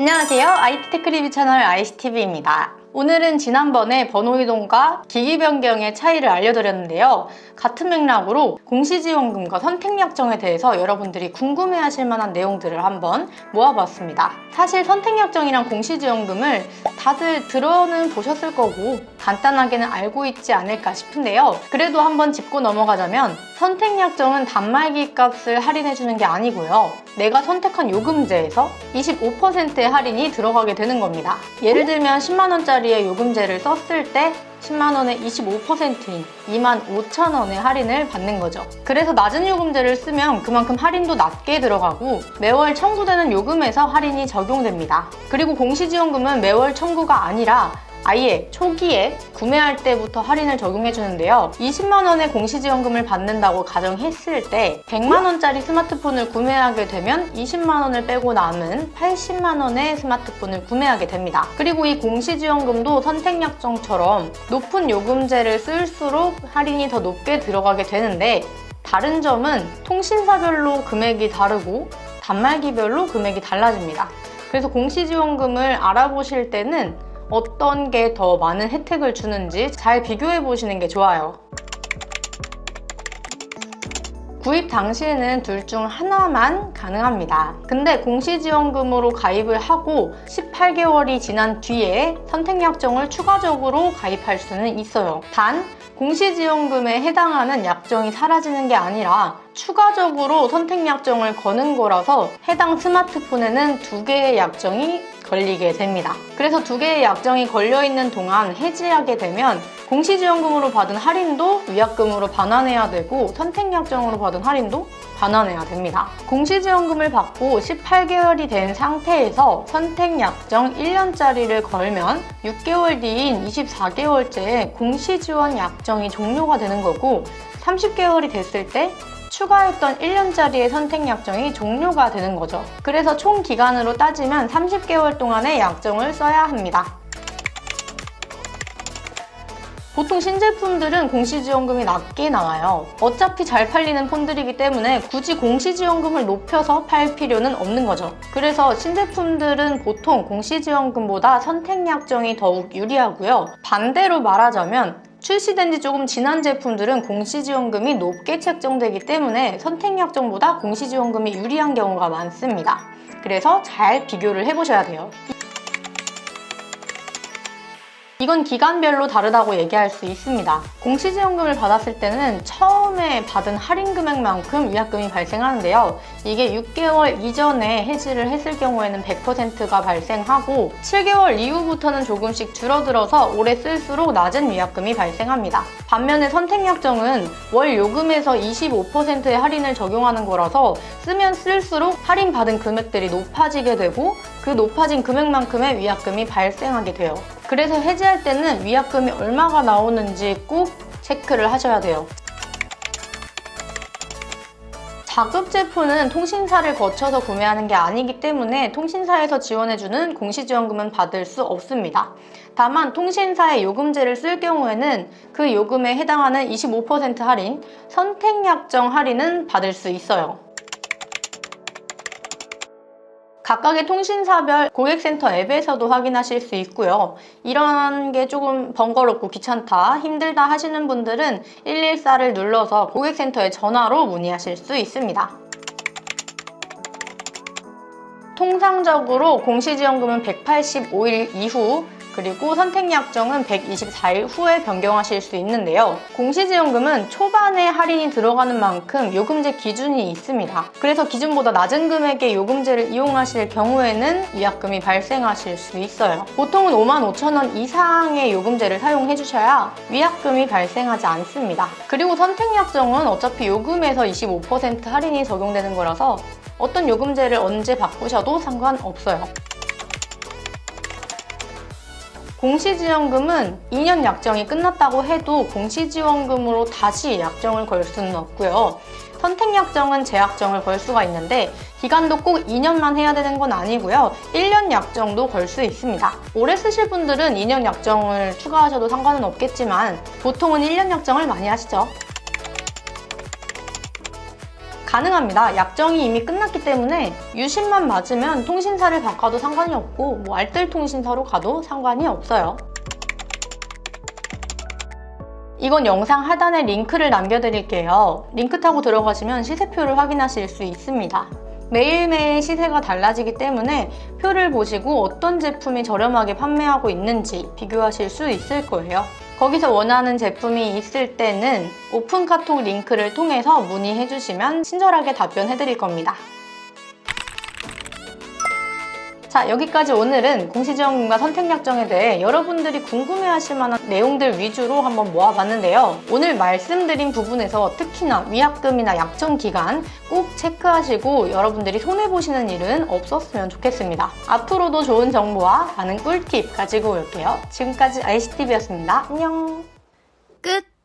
안녕하세요. IT 테크 리뷰 채널 ICTV입니다. 오늘은 지난번에 번호 이동과 기기 변경의 차이를 알려드렸는데요. 같은 맥락으로 공시지원금과 선택약정에 대해서 여러분들이 궁금해하실 만한 내용들을 한번 모아봤습니다. 사실 선택약정이랑 공시지원금을 다들 들어는 보셨을 거고 간단하게는 알고 있지 않을까 싶은데요. 그래도 한번 짚고 넘어가자면 선택약정은 단말기 값을 할인해주는 게 아니고요. 내가 선택한 요금제에서 25%의 할인이 들어가게 되는 겁니다. 예를 들면 10만원짜리의 요금제를 썼을 때 10만원에 25%인 25,000원의 할인을 받는 거죠. 그래서 낮은 요금제를 쓰면 그만큼 할인도 낮게 들어가고 매월 청구되는 요금에서 할인이 적용됩니다. 그리고 공시지원금은 매월 청구가 아니라 아예 초기에 구매할 때부터 할인을 적용해 주는데요. 20만원의 공시지원금을 받는다고 가정했을 때 100만원짜리 스마트폰을 구매하게 되면 20만원을 빼고 남은 80만원의 스마트폰을 구매하게 됩니다. 그리고 이 공시지원금도 선택약정처럼 높은 요금제를 쓸수록 할인이 더 높게 들어가게 되는데, 다른 점은 통신사별로 금액이 다르고 단말기별로 금액이 달라집니다. 그래서 공시지원금을 알아보실 때는 어떤 게 더 많은 혜택을 주는지 잘 비교해 보시는 게 좋아요. 구입 당시에는 둘 중 하나만 가능합니다. 근데 공시지원금으로 가입을 하고 18개월이 지난 뒤에 선택약정을 추가적으로 가입할 수는 있어요. 단 공시지원금에 해당하는 약정이 사라지는 게 아니라 추가적으로 선택약정을 거는 거라서 해당 스마트폰에는 2개의 약정이 걸리게 됩니다. 그래서 2개의 약정이 걸려있는 동안 해지하게 되면 공시지원금으로 받은 할인도 위약금으로 반환해야 되고 선택약정으로 받은 할인도 반환해야 됩니다. 공시지원금을 받고 18개월이 된 상태에서 선택약정 1년짜리를 걸면 6개월 뒤인 24개월째에 공시지원 약정이 종료가 되는 거고, 30개월이 됐을 때 추가했던 1년짜리의 선택약정이 종료가 되는 거죠. 그래서 총 기간으로 따지면 30개월 동안의 약정을 써야 합니다. 보통 신제품들은 공시지원금이 낮게 나와요. 어차피 잘 팔리는 폰들이기 때문에 굳이 공시지원금을 높여서 팔 필요는 없는 거죠. 그래서 신제품들은 보통 공시지원금보다 선택약정이 더욱 유리하고요. 반대로 말하자면 출시된 지 조금 지난 제품들은 공시지원금이 높게 책정되기 때문에 선택약정보다 공시지원금이 유리한 경우가 많습니다. 그래서 잘 비교를 해보셔야 돼요. 이건 기간별로 다르다고 얘기할 수 있습니다. 공시지원금을 받았을 때는 처음에 받은 할인 금액만큼 위약금이 발생하는데요. 이게 6개월 이전에 해지를 했을 경우에는 100%가 발생하고 7개월 이후부터는 조금씩 줄어들어서 오래 쓸수록 낮은 위약금이 발생합니다. 반면에 선택약정은 월 요금에서 25%의 할인을 적용하는 거라서 쓰면 쓸수록 할인받은 금액들이 높아지게 되고 그 높아진 금액만큼의 위약금이 발생하게 돼요. 그래서 해지할 때는 위약금이 얼마가 나오는지 꼭 체크를 하셔야 돼요. 자급 제품은 통신사를 거쳐서 구매하는 게 아니기 때문에 통신사에서 지원해주는 공시지원금은 받을 수 없습니다. 다만 통신사의 요금제를 쓸 경우에는 그 요금에 해당하는 25% 할인, 선택약정 할인은 받을 수 있어요. 각각의 통신사별 고객센터 앱에서도 확인하실 수 있고요. 이런 게 조금 번거롭고 귀찮다, 힘들다 하시는 분들은 114를 눌러서 고객센터에 전화로 문의하실 수 있습니다. 통상적으로 공시지원금은 185일 이후, 그리고 선택약정은 124일 후에 변경하실 수 있는데요. 공시지원금은 초반에 할인이 들어가는 만큼 요금제 기준이 있습니다. 그래서 기준보다 낮은 금액의 요금제를 이용하실 경우에는 위약금이 발생하실 수 있어요. 보통은 55,000원 이상의 요금제를 사용해 주셔야 위약금이 발생하지 않습니다. 그리고 선택약정은 어차피 요금에서 25% 할인이 적용되는 거라서 어떤 요금제를 언제 바꾸셔도 상관없어요. 공시지원금은 2년 약정이 끝났다고 해도 공시지원금으로 다시 약정을 걸 수는 없고요. 선택약정은 재약정을 걸 수가 있는데 기간도 꼭 2년만 해야 되는 건 아니고요. 1년 약정도 걸 수 있습니다. 오래 쓰실 분들은 2년 약정을 추가하셔도 상관은 없겠지만 보통은 1년 약정을 많이 하시죠. 가능합니다. 약정이 이미 끝났기 때문에 유심만 맞으면 통신사를 바꿔도 상관이 없고 뭐 알뜰 통신사로 가도 상관이 없어요. 이건 영상 하단에 링크를 남겨드릴게요. 링크 타고 들어가시면 시세표를 확인하실 수 있습니다. 매일매일 시세가 달라지기 때문에 표를 보시고 어떤 제품이 저렴하게 판매하고 있는지 비교하실 수 있을 거예요. 거기서 원하는 제품이 있을 때는 오픈 카톡 링크를 통해서 문의해 주시면 친절하게 답변해 드릴 겁니다. 자, 여기까지 오늘은 공시지원금과 선택약정에 대해 여러분들이 궁금해하실 만한 내용들 위주로 한번 모아봤는데요. 오늘 말씀드린 부분에서 특히나 위약금이나 약정 기간 꼭 체크하시고 여러분들이 손해보시는 일은 없었으면 좋겠습니다. 앞으로도 좋은 정보와 많은 꿀팁 가지고 올게요. 지금까지 ICTV였습니다. 안녕. 끝!